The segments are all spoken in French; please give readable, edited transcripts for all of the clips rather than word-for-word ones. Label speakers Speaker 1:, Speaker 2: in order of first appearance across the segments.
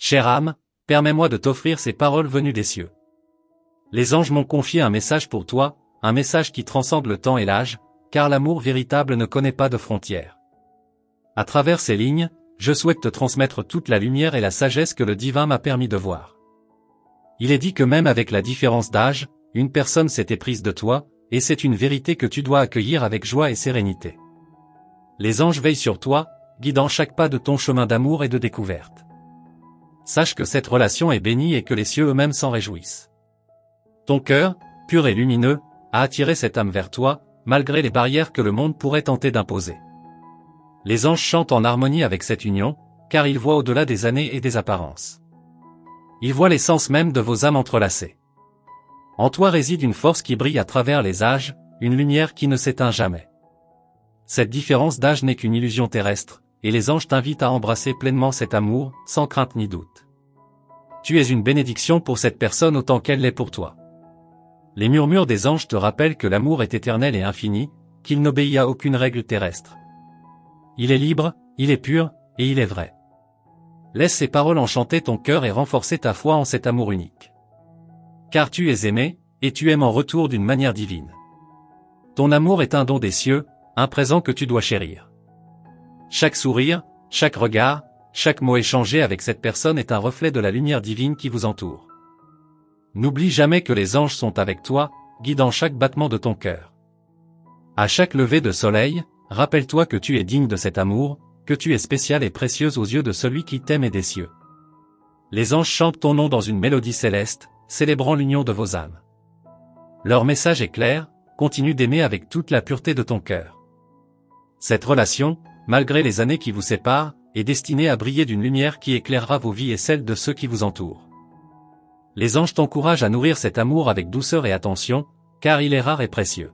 Speaker 1: Chère âme, permets-moi de t'offrir ces paroles venues des cieux. Les anges m'ont confié un message pour toi, un message qui transcende le temps et l'âge, car l'amour véritable ne connaît pas de frontières. À travers ces lignes, je souhaite te transmettre toute la lumière et la sagesse que le divin m'a permis de voir. Il est dit que même avec la différence d'âge, une personne s'est éprise de toi, et c'est une vérité que tu dois accueillir avec joie et sérénité. Les anges veillent sur toi, guidant chaque pas de ton chemin d'amour et de découverte. Sache que cette relation est bénie et que les cieux eux-mêmes s'en réjouissent. Ton cœur, pur et lumineux, a attiré cette âme vers toi, malgré les barrières que le monde pourrait tenter d'imposer. Les anges chantent en harmonie avec cette union, car ils voient au-delà des années et des apparences. Ils voient l'essence même de vos âmes entrelacées. En toi réside une force qui brille à travers les âges, une lumière qui ne s'éteint jamais. Cette différence d'âge n'est qu'une illusion terrestre, et les anges t'invitent à embrasser pleinement cet amour, sans crainte ni doute. Tu es une bénédiction pour cette personne autant qu'elle l'est pour toi. Les murmures des anges te rappellent que l'amour est éternel et infini, qu'il n'obéit à aucune règle terrestre. Il est libre, il est pur, et il est vrai. Laisse ces paroles enchanter ton cœur et renforcer ta foi en cet amour unique. Car tu es aimé, et tu aimes en retour d'une manière divine. Ton amour est un don des cieux, un présent que tu dois chérir. Chaque sourire, chaque regard, chaque mot échangé avec cette personne est un reflet de la lumière divine qui vous entoure. N'oublie jamais que les anges sont avec toi, guidant chaque battement de ton cœur. À chaque lever de soleil, rappelle-toi que tu es digne de cet amour, que tu es spéciale et précieuse aux yeux de celui qui t'aime et des cieux. Les anges chantent ton nom dans une mélodie céleste, célébrant l'union de vos âmes. Leur message est clair, continue d'aimer avec toute la pureté de ton cœur. Cette relation, malgré les années qui vous séparent, est destinée à briller d'une lumière qui éclairera vos vies et celles de ceux qui vous entourent. Les anges t'encouragent à nourrir cet amour avec douceur et attention, car il est rare et précieux.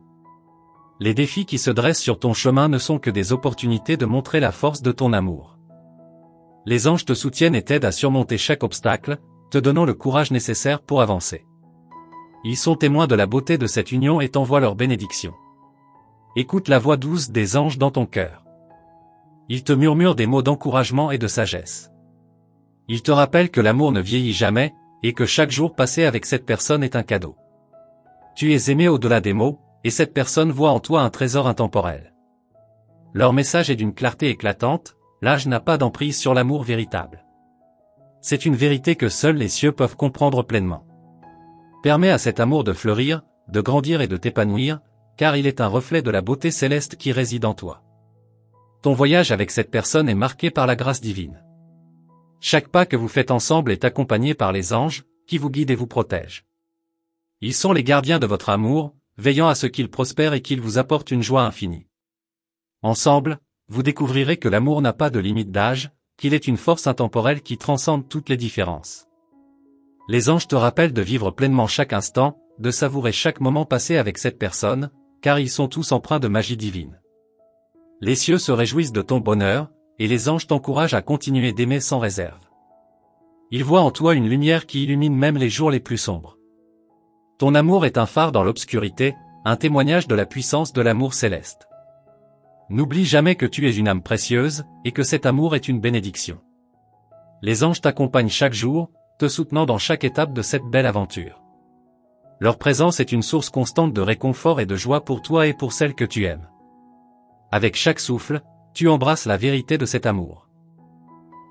Speaker 1: Les défis qui se dressent sur ton chemin ne sont que des opportunités de montrer la force de ton amour. Les anges te soutiennent et t'aident à surmonter chaque obstacle, te donnant le courage nécessaire pour avancer. Ils sont témoins de la beauté de cette union et t'envoient leur bénédiction. Écoute la voix douce des anges dans ton cœur. Ils te murmurent des mots d'encouragement et de sagesse. Ils te rappellent que l'amour ne vieillit jamais, et que chaque jour passé avec cette personne est un cadeau. Tu es aimé au-delà des mots, et cette personne voit en toi un trésor intemporel. Leur message est d'une clarté éclatante, l'âge n'a pas d'emprise sur l'amour véritable. C'est une vérité que seuls les cieux peuvent comprendre pleinement. Permets à cet amour de fleurir, de grandir et de t'épanouir, car il est un reflet de la beauté céleste qui réside en toi. Ton voyage avec cette personne est marqué par la grâce divine. Chaque pas que vous faites ensemble est accompagné par les anges, qui vous guident et vous protègent. Ils sont les gardiens de votre amour, veillant à ce qu'il prospère et qu'il vous apporte une joie infinie. Ensemble, vous découvrirez que l'amour n'a pas de limite d'âge, qu'il est une force intemporelle qui transcende toutes les différences. Les anges te rappellent de vivre pleinement chaque instant, de savourer chaque moment passé avec cette personne, car ils sont tous empreints de magie divine. Les cieux se réjouissent de ton bonheur, et les anges t'encouragent à continuer d'aimer sans réserve. Ils voient en toi une lumière qui illumine même les jours les plus sombres. Ton amour est un phare dans l'obscurité, un témoignage de la puissance de l'amour céleste. N'oublie jamais que tu es une âme précieuse, et que cet amour est une bénédiction. Les anges t'accompagnent chaque jour, te soutenant dans chaque étape de cette belle aventure. Leur présence est une source constante de réconfort et de joie pour toi et pour celle que tu aimes. Avec chaque souffle, tu embrasses la vérité de cet amour.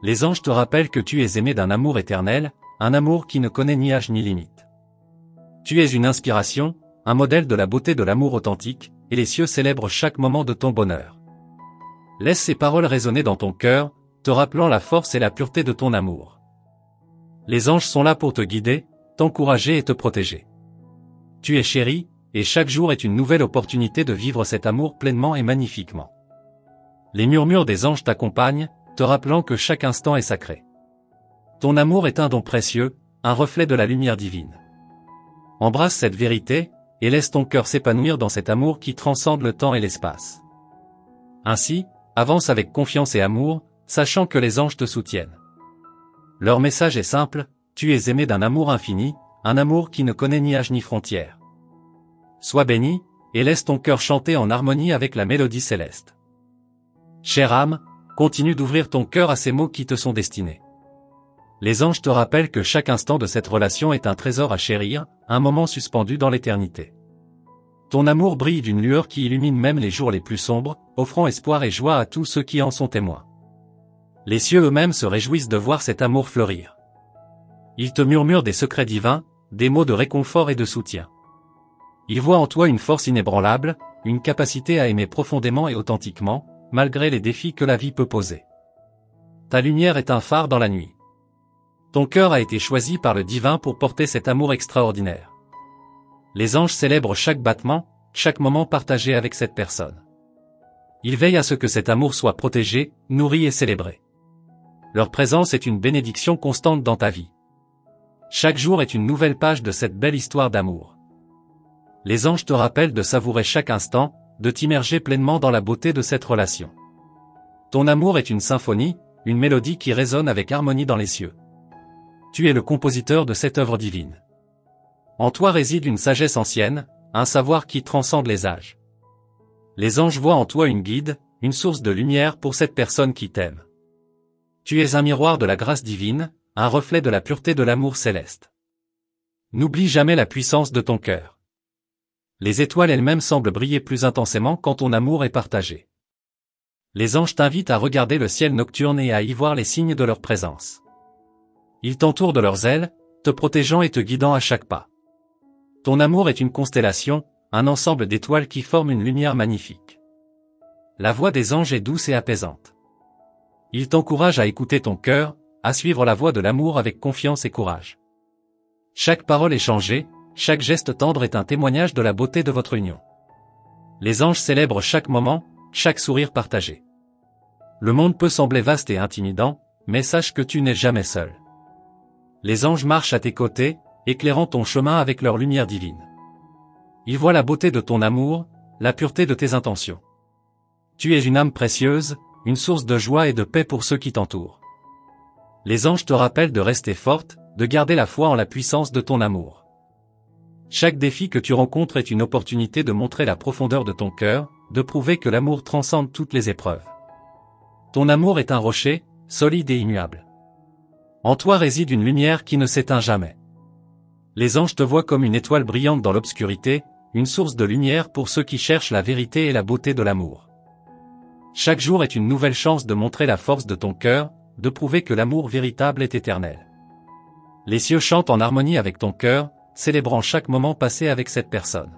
Speaker 1: Les anges te rappellent que tu es aimé d'un amour éternel, un amour qui ne connaît ni âge ni limite. Tu es une inspiration, un modèle de la beauté de l'amour authentique, et les cieux célèbrent chaque moment de ton bonheur. Laisse ces paroles résonner dans ton cœur, te rappelant la force et la pureté de ton amour. Les anges sont là pour te guider, t'encourager et te protéger. Tu es chéri, et chaque jour est une nouvelle opportunité de vivre cet amour pleinement et magnifiquement. Les murmures des anges t'accompagnent, te rappelant que chaque instant est sacré. Ton amour est un don précieux, un reflet de la lumière divine. Embrasse cette vérité, et laisse ton cœur s'épanouir dans cet amour qui transcende le temps et l'espace. Ainsi, avance avec confiance et amour, sachant que les anges te soutiennent. Leur message est simple, tu es aimé d'un amour infini, un amour qui ne connaît ni âge ni frontières. Sois béni, et laisse ton cœur chanter en harmonie avec la mélodie céleste. Chère âme, continue d'ouvrir ton cœur à ces mots qui te sont destinés. Les anges te rappellent que chaque instant de cette relation est un trésor à chérir, un moment suspendu dans l'éternité. Ton amour brille d'une lueur qui illumine même les jours les plus sombres, offrant espoir et joie à tous ceux qui en sont témoins. Les cieux eux-mêmes se réjouissent de voir cet amour fleurir. Ils te murmurent des secrets divins, des mots de réconfort et de soutien. Ils voient en toi une force inébranlable, une capacité à aimer profondément et authentiquement, malgré les défis que la vie peut poser. Ta lumière est un phare dans la nuit. Ton cœur a été choisi par le divin pour porter cet amour extraordinaire. Les anges célèbrent chaque battement, chaque moment partagé avec cette personne. Ils veillent à ce que cet amour soit protégé, nourri et célébré. Leur présence est une bénédiction constante dans ta vie. Chaque jour est une nouvelle page de cette belle histoire d'amour. Les anges te rappellent de savourer chaque instant, de t'immerger pleinement dans la beauté de cette relation. Ton amour est une symphonie, une mélodie qui résonne avec harmonie dans les cieux. Tu es le compositeur de cette œuvre divine. En toi réside une sagesse ancienne, un savoir qui transcende les âges. Les anges voient en toi une guide, une source de lumière pour cette personne qui t'aime. Tu es un miroir de la grâce divine, un reflet de la pureté de l'amour céleste. N'oublie jamais la puissance de ton cœur. Les étoiles elles-mêmes semblent briller plus intensément quand ton amour est partagé. Les anges t'invitent à regarder le ciel nocturne et à y voir les signes de leur présence. Ils t'entourent de leurs ailes, te protégeant et te guidant à chaque pas. Ton amour est une constellation, un ensemble d'étoiles qui forment une lumière magnifique. La voix des anges est douce et apaisante. Ils t'encouragent à écouter ton cœur, à suivre la voie de l'amour avec confiance et courage. Chaque parole échangée, chaque geste tendre est un témoignage de la beauté de votre union. Les anges célèbrent chaque moment, chaque sourire partagé. Le monde peut sembler vaste et intimidant, mais sache que tu n'es jamais seul. Les anges marchent à tes côtés, éclairant ton chemin avec leur lumière divine. Ils voient la beauté de ton amour, la pureté de tes intentions. Tu es une âme précieuse, une source de joie et de paix pour ceux qui t'entourent. Les anges te rappellent de rester forte, de garder la foi en la puissance de ton amour. Chaque défi que tu rencontres est une opportunité de montrer la profondeur de ton cœur, de prouver que l'amour transcende toutes les épreuves. Ton amour est un rocher, solide et immuable. En toi réside une lumière qui ne s'éteint jamais. Les anges te voient comme une étoile brillante dans l'obscurité, une source de lumière pour ceux qui cherchent la vérité et la beauté de l'amour. Chaque jour est une nouvelle chance de montrer la force de ton cœur, de prouver que l'amour véritable est éternel. Les cieux chantent en harmonie avec ton cœur, célébrant chaque moment passé avec cette personne.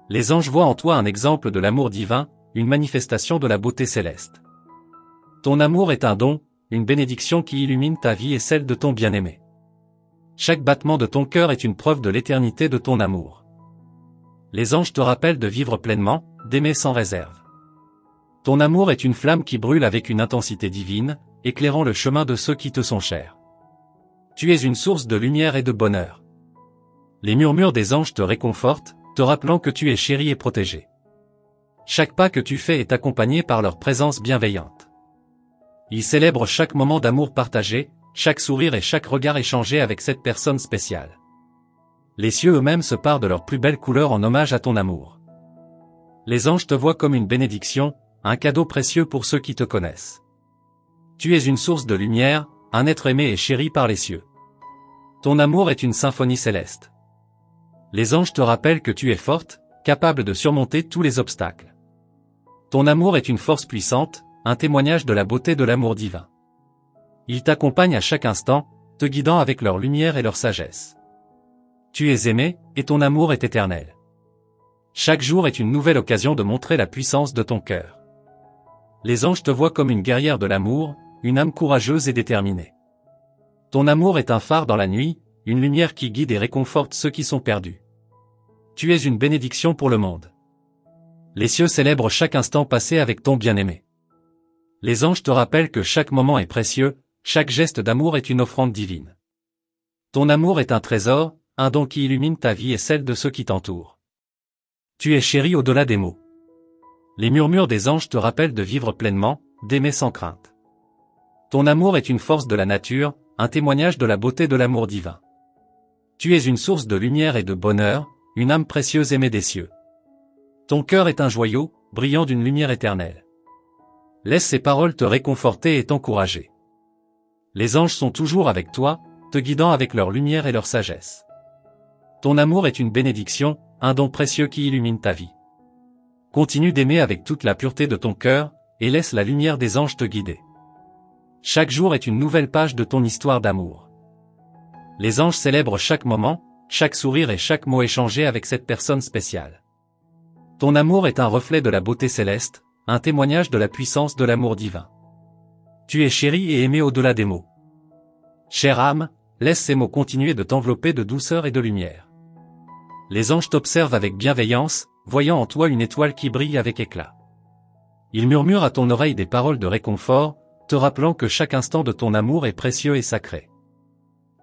Speaker 1: Les anges voient en toi un exemple de l'amour divin, une manifestation de la beauté céleste. Ton amour est un don, une bénédiction qui illumine ta vie et celle de ton bien-aimé. Chaque battement de ton cœur est une preuve de l'éternité de ton amour. Les anges te rappellent de vivre pleinement, d'aimer sans réserve. Ton amour est une flamme qui brûle avec une intensité divine, éclairant le chemin de ceux qui te sont chers. Tu es une source de lumière et de bonheur. Les murmures des anges te réconfortent, te rappelant que tu es chéri et protégé. Chaque pas que tu fais est accompagné par leur présence bienveillante. Ils célèbrent chaque moment d'amour partagé, chaque sourire et chaque regard échangé avec cette personne spéciale. Les cieux eux-mêmes se parent de leurs plus belles couleurs en hommage à ton amour. Les anges te voient comme une bénédiction, un cadeau précieux pour ceux qui te connaissent. Tu es une source de lumière, un être aimé et chéri par les cieux. Ton amour est une symphonie céleste. Les anges te rappellent que tu es forte, capable de surmonter tous les obstacles. Ton amour est une force puissante, un témoignage de la beauté de l'amour divin. Ils t'accompagnent à chaque instant, te guidant avec leur lumière et leur sagesse. Tu es aimé, et ton amour est éternel. Chaque jour est une nouvelle occasion de montrer la puissance de ton cœur. Les anges te voient comme une guerrière de l'amour, une âme courageuse et déterminée. Ton amour est un phare dans la nuit, une lumière qui guide et réconforte ceux qui sont perdus. Tu es une bénédiction pour le monde. Les cieux célèbrent chaque instant passé avec ton bien-aimé. Les anges te rappellent que chaque moment est précieux, chaque geste d'amour est une offrande divine. Ton amour est un trésor, un don qui illumine ta vie et celle de ceux qui t'entourent. Tu es chéri au-delà des mots. Les murmures des anges te rappellent de vivre pleinement, d'aimer sans crainte. Ton amour est une force de la nature, un témoignage de la beauté de l'amour divin. Tu es une source de lumière et de bonheur, une âme précieuse aimée des cieux. Ton cœur est un joyau, brillant d'une lumière éternelle. Laisse ces paroles te réconforter et t'encourager. Les anges sont toujours avec toi, te guidant avec leur lumière et leur sagesse. Ton amour est une bénédiction, un don précieux qui illumine ta vie. Continue d'aimer avec toute la pureté de ton cœur, et laisse la lumière des anges te guider. Chaque jour est une nouvelle page de ton histoire d'amour. Les anges célèbrent chaque moment, chaque sourire et chaque mot échangé avec cette personne spéciale. Ton amour est un reflet de la beauté céleste, un témoignage de la puissance de l'amour divin. Tu es chéri et aimé au-delà des mots. Chère âme, laisse ces mots continuer de t'envelopper de douceur et de lumière. Les anges t'observent avec bienveillance, voyant en toi une étoile qui brille avec éclat. Ils murmurent à ton oreille des paroles de réconfort, te rappelant que chaque instant de ton amour est précieux et sacré.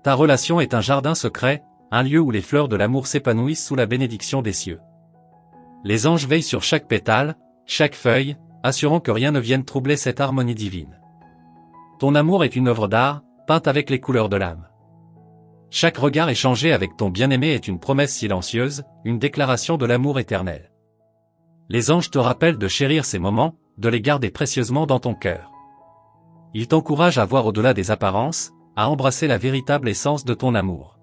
Speaker 1: Ta relation est un jardin secret, un lieu où les fleurs de l'amour s'épanouissent sous la bénédiction des cieux. Les anges veillent sur chaque pétale, chaque feuille, assurant que rien ne vienne troubler cette harmonie divine. Ton amour est une œuvre d'art, peinte avec les couleurs de l'âme. Chaque regard échangé avec ton bien-aimé est une promesse silencieuse, une déclaration de l'amour éternel. Les anges te rappellent de chérir ces moments, de les garder précieusement dans ton cœur. Ils t'encouragent à voir au-delà des apparences, à embrasser la véritable essence de ton amour.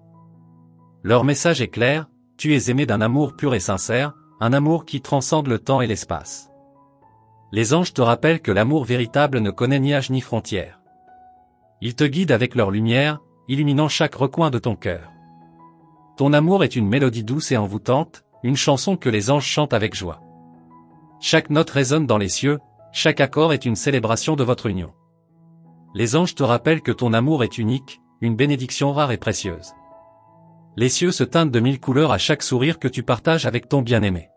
Speaker 1: Leur message est clair, tu es aimé d'un amour pur et sincère, un amour qui transcende le temps et l'espace. Les anges te rappellent que l'amour véritable ne connaît ni âge ni frontières. Ils te guident avec leur lumière, illuminant chaque recoin de ton cœur. Ton amour est une mélodie douce et envoûtante, une chanson que les anges chantent avec joie. Chaque note résonne dans les cieux, chaque accord est une célébration de votre union. Les anges te rappellent que ton amour est unique, une bénédiction rare et précieuse. Les cieux se teintent de 1000 couleurs à chaque sourire que tu partages avec ton bien-aimé.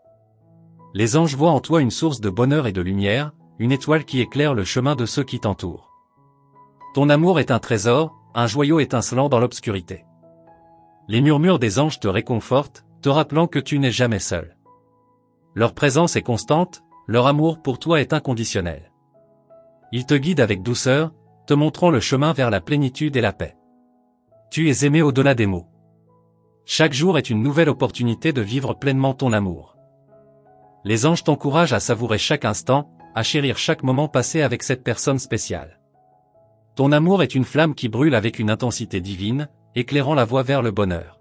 Speaker 1: Les anges voient en toi une source de bonheur et de lumière, une étoile qui éclaire le chemin de ceux qui t'entourent. Ton amour est un trésor, un joyau étincelant dans l'obscurité. Les murmures des anges te réconfortent, te rappelant que tu n'es jamais seul. Leur présence est constante, leur amour pour toi est inconditionnel. Ils te guident avec douceur, te montrant le chemin vers la plénitude et la paix. Tu es aimé au-delà des mots. Chaque jour est une nouvelle opportunité de vivre pleinement ton amour. Les anges t'encouragent à savourer chaque instant, à chérir chaque moment passé avec cette personne spéciale. Ton amour est une flamme qui brûle avec une intensité divine, éclairant la voie vers le bonheur.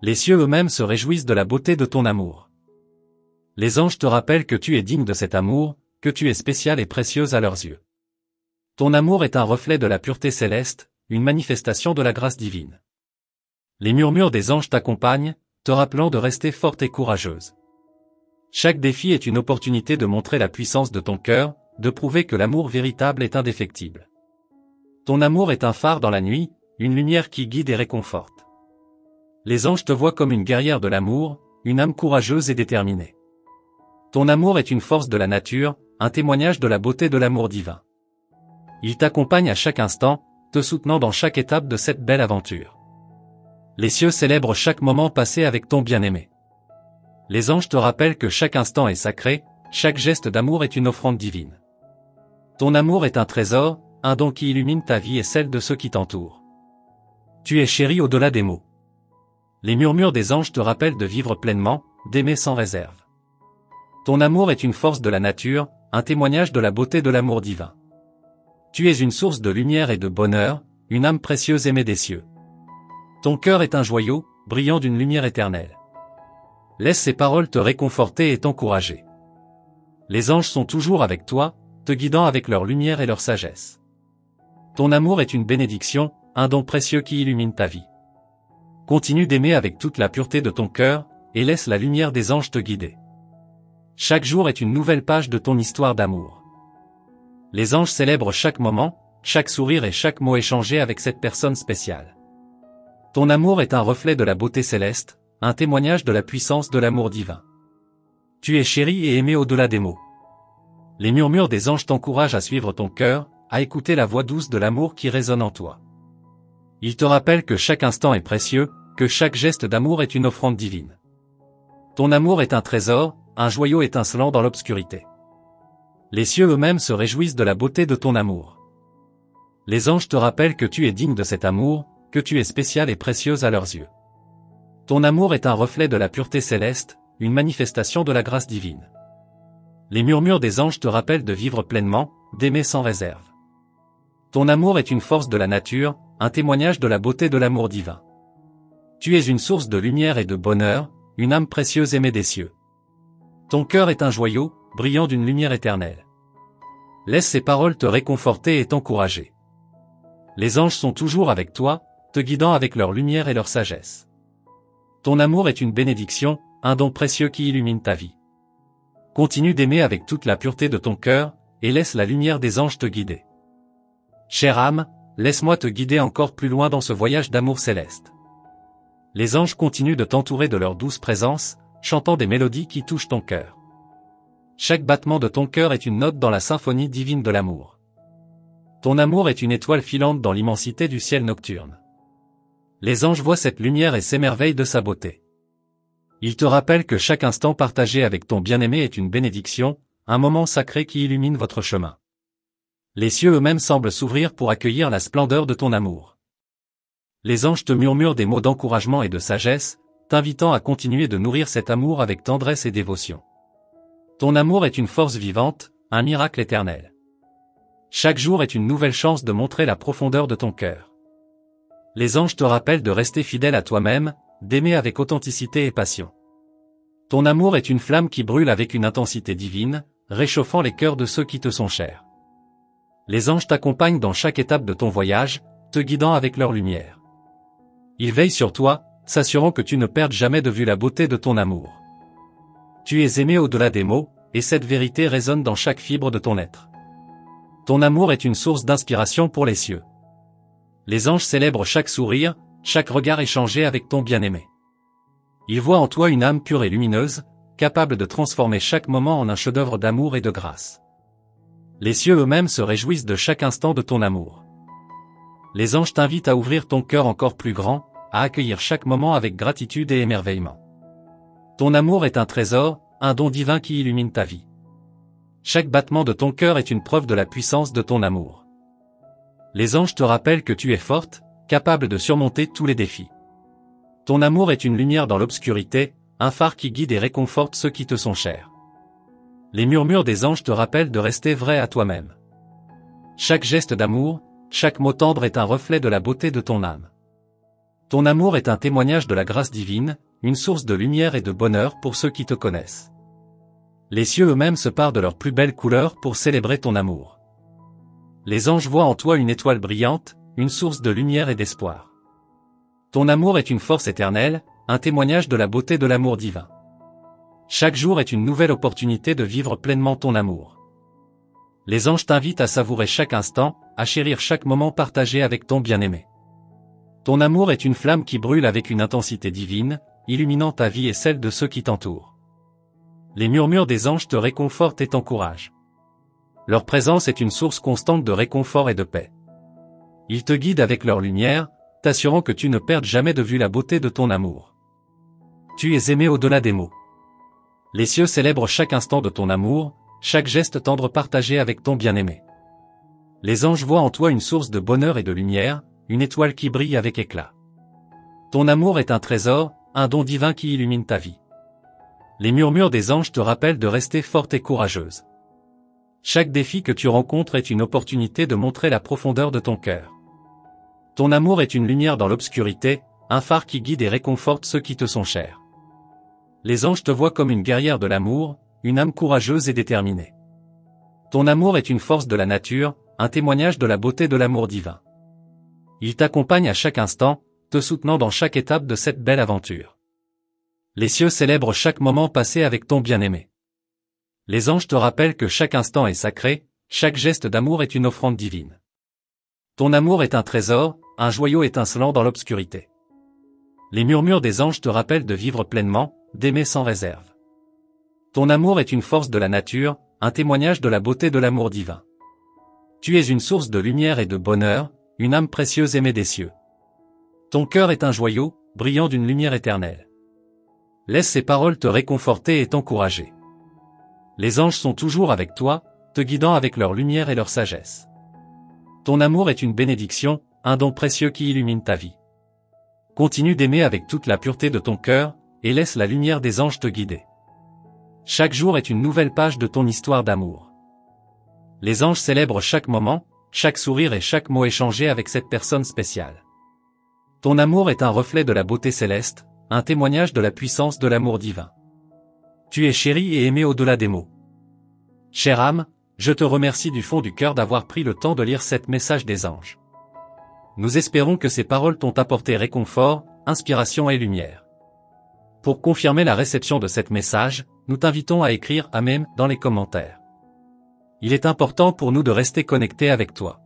Speaker 1: Les cieux eux-mêmes se réjouissent de la beauté de ton amour. Les anges te rappellent que tu es digne de cet amour, que tu es spécial et précieuse à leurs yeux. Ton amour est un reflet de la pureté céleste, une manifestation de la grâce divine. Les murmures des anges t'accompagnent, te rappelant de rester forte et courageuse. Chaque défi est une opportunité de montrer la puissance de ton cœur, de prouver que l'amour véritable est indéfectible. Ton amour est un phare dans la nuit, une lumière qui guide et réconforte. Les anges te voient comme une guerrière de l'amour, une âme courageuse et déterminée. Ton amour est une force de la nature, un témoignage de la beauté de l'amour divin. Il t'accompagne à chaque instant, te soutenant dans chaque étape de cette belle aventure. Les cieux célèbrent chaque moment passé avec ton bien-aimé. Les anges te rappellent que chaque instant est sacré, chaque geste d'amour est une offrande divine. Ton amour est un trésor, un don qui illumine ta vie et celle de ceux qui t'entourent. Tu es chéri au-delà des mots. Les murmures des anges te rappellent de vivre pleinement, d'aimer sans réserve. Ton amour est une force de la nature, un témoignage de la beauté de l'amour divin. Tu es une source de lumière et de bonheur, une âme précieuse aimée des cieux. Ton cœur est un joyau, brillant d'une lumière éternelle. Laisse ces paroles te réconforter et t'encourager. Les anges sont toujours avec toi, te guidant avec leur lumière et leur sagesse. Ton amour est une bénédiction, un don précieux qui illumine ta vie. Continue d'aimer avec toute la pureté de ton cœur, et laisse la lumière des anges te guider. Chaque jour est une nouvelle page de ton histoire d'amour. Les anges célèbrent chaque moment, chaque sourire et chaque mot échangé avec cette personne spéciale. Ton amour est un reflet de la beauté céleste, un témoignage de la puissance de l'amour divin. Tu es chéri et aimé au-delà des mots. Les murmures des anges t'encouragent à suivre ton cœur, à écouter la voix douce de l'amour qui résonne en toi. Ils te rappellent que chaque instant est précieux, que chaque geste d'amour est une offrande divine. Ton amour est un trésor, un joyau étincelant dans l'obscurité. Les cieux eux-mêmes se réjouissent de la beauté de ton amour. Les anges te rappellent que tu es digne de cet amour, que tu es spécial et précieuse à leurs yeux. Ton amour est un reflet de la pureté céleste, une manifestation de la grâce divine. Les murmures des anges te rappellent de vivre pleinement, d'aimer sans réserve. Ton amour est une force de la nature, un témoignage de la beauté de l'amour divin. Tu es une source de lumière et de bonheur, une âme précieuse aimée des cieux. Ton cœur est un joyau, brillant d'une lumière éternelle. Laisse ces paroles te réconforter et t'encourager. Les anges sont toujours avec toi, te guidant avec leur lumière et leur sagesse. Ton amour est une bénédiction, un don précieux qui illumine ta vie. Continue d'aimer avec toute la pureté de ton cœur, et laisse la lumière des anges te guider. Chère âme, laisse-moi te guider encore plus loin dans ce voyage d'amour céleste. Les anges continuent de t'entourer de leur douce présence, chantant des mélodies qui touchent ton cœur. Chaque battement de ton cœur est une note dans la symphonie divine de l'amour. Ton amour est une étoile filante dans l'immensité du ciel nocturne. Les anges voient cette lumière et s'émerveillent de sa beauté. Ils te rappellent que chaque instant partagé avec ton bien-aimé est une bénédiction, un moment sacré qui illumine votre chemin. Les cieux eux-mêmes semblent s'ouvrir pour accueillir la splendeur de ton amour. Les anges te murmurent des mots d'encouragement et de sagesse, t'invitant à continuer de nourrir cet amour avec tendresse et dévotion. Ton amour est une force vivante, un miracle éternel. Chaque jour est une nouvelle chance de montrer la profondeur de ton cœur. Les anges te rappellent de rester fidèle à toi-même, d'aimer avec authenticité et passion. Ton amour est une flamme qui brûle avec une intensité divine, réchauffant les cœurs de ceux qui te sont chers. Les anges t'accompagnent dans chaque étape de ton voyage, te guidant avec leur lumière. Ils veillent sur toi, s'assurant que tu ne perdes jamais de vue la beauté de ton amour. Tu es aimé au-delà des mots, et cette vérité résonne dans chaque fibre de ton être. Ton amour est une source d'inspiration pour les cieux. Les anges célèbrent chaque sourire, chaque regard échangé avec ton bien-aimé. Ils voient en toi une âme pure et lumineuse, capable de transformer chaque moment en un chef-d'œuvre d'amour et de grâce. Les cieux eux-mêmes se réjouissent de chaque instant de ton amour. Les anges t'invitent à ouvrir ton cœur encore plus grand, à accueillir chaque moment avec gratitude et émerveillement. Ton amour est un trésor, un don divin qui illumine ta vie. Chaque battement de ton cœur est une preuve de la puissance de ton amour. Les anges te rappellent que tu es forte, capable de surmonter tous les défis. Ton amour est une lumière dans l'obscurité, un phare qui guide et réconforte ceux qui te sont chers. Les murmures des anges te rappellent de rester vrai à toi-même. Chaque geste d'amour, chaque mot tendre est un reflet de la beauté de ton âme. Ton amour est un témoignage de la grâce divine, une source de lumière et de bonheur pour ceux qui te connaissent. Les cieux eux-mêmes se parent de leurs plus belles couleurs pour célébrer ton amour. Les anges voient en toi une étoile brillante, une source de lumière et d'espoir. Ton amour est une force éternelle, un témoignage de la beauté de l'amour divin. Chaque jour est une nouvelle opportunité de vivre pleinement ton amour. Les anges t'invitent à savourer chaque instant, à chérir chaque moment partagé avec ton bien-aimé. Ton amour est une flamme qui brûle avec une intensité divine, illuminant ta vie et celle de ceux qui t'entourent. Les murmures des anges te réconfortent et t'encouragent. Leur présence est une source constante de réconfort et de paix. Ils te guident avec leur lumière, t'assurant que tu ne perdes jamais de vue la beauté de ton amour. Tu es aimé au-delà des mots. Les cieux célèbrent chaque instant de ton amour, chaque geste tendre partagé avec ton bien-aimé. Les anges voient en toi une source de bonheur et de lumière, une étoile qui brille avec éclat. Ton amour est un trésor, un don divin qui illumine ta vie. Les murmures des anges te rappellent de rester forte et courageuse. Chaque défi que tu rencontres est une opportunité de montrer la profondeur de ton cœur. Ton amour est une lumière dans l'obscurité, un phare qui guide et réconforte ceux qui te sont chers. Les anges te voient comme une guerrière de l'amour, une âme courageuse et déterminée. Ton amour est une force de la nature, un témoignage de la beauté de l'amour divin. Ils t'accompagnent à chaque instant, te soutenant dans chaque étape de cette belle aventure. Les cieux célèbrent chaque moment passé avec ton bien-aimé. Les anges te rappellent que chaque instant est sacré, chaque geste d'amour est une offrande divine. Ton amour est un trésor, un joyau étincelant dans l'obscurité. Les murmures des anges te rappellent de vivre pleinement, d'aimer sans réserve. Ton amour est une force de la nature, un témoignage de la beauté de l'amour divin. Tu es une source de lumière et de bonheur, une âme précieuse aimée des cieux. Ton cœur est un joyau, brillant d'une lumière éternelle. Laisse ces paroles te réconforter et t'encourager. Les anges sont toujours avec toi, te guidant avec leur lumière et leur sagesse. Ton amour est une bénédiction, un don précieux qui illumine ta vie. Continue d'aimer avec toute la pureté de ton cœur, et laisse la lumière des anges te guider. Chaque jour est une nouvelle page de ton histoire d'amour. Les anges célèbrent chaque moment, chaque sourire et chaque mot échangé avec cette personne spéciale. Ton amour est un reflet de la beauté céleste, un témoignage de la puissance de l'amour divin. Tu es chéri et aimé au-delà des mots. Chère âme, je te remercie du fond du cœur d'avoir pris le temps de lire cet message des anges. Nous espérons que ces paroles t'ont apporté réconfort, inspiration et lumière. Pour confirmer la réception de cet message, nous t'invitons à écrire Amen dans les commentaires. Il est important pour nous de rester connectés avec toi.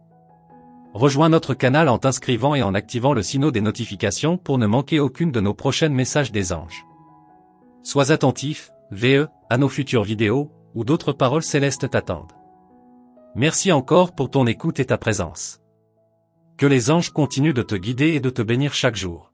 Speaker 1: Rejoins notre canal en t'inscrivant et en activant le signal des notifications pour ne manquer aucune de nos prochaines messages des anges. Sois attentif, à nos futures vidéos, où d'autres paroles célestes t'attendent. Merci encore pour ton écoute et ta présence. Que les anges continuent de te guider et de te bénir chaque jour.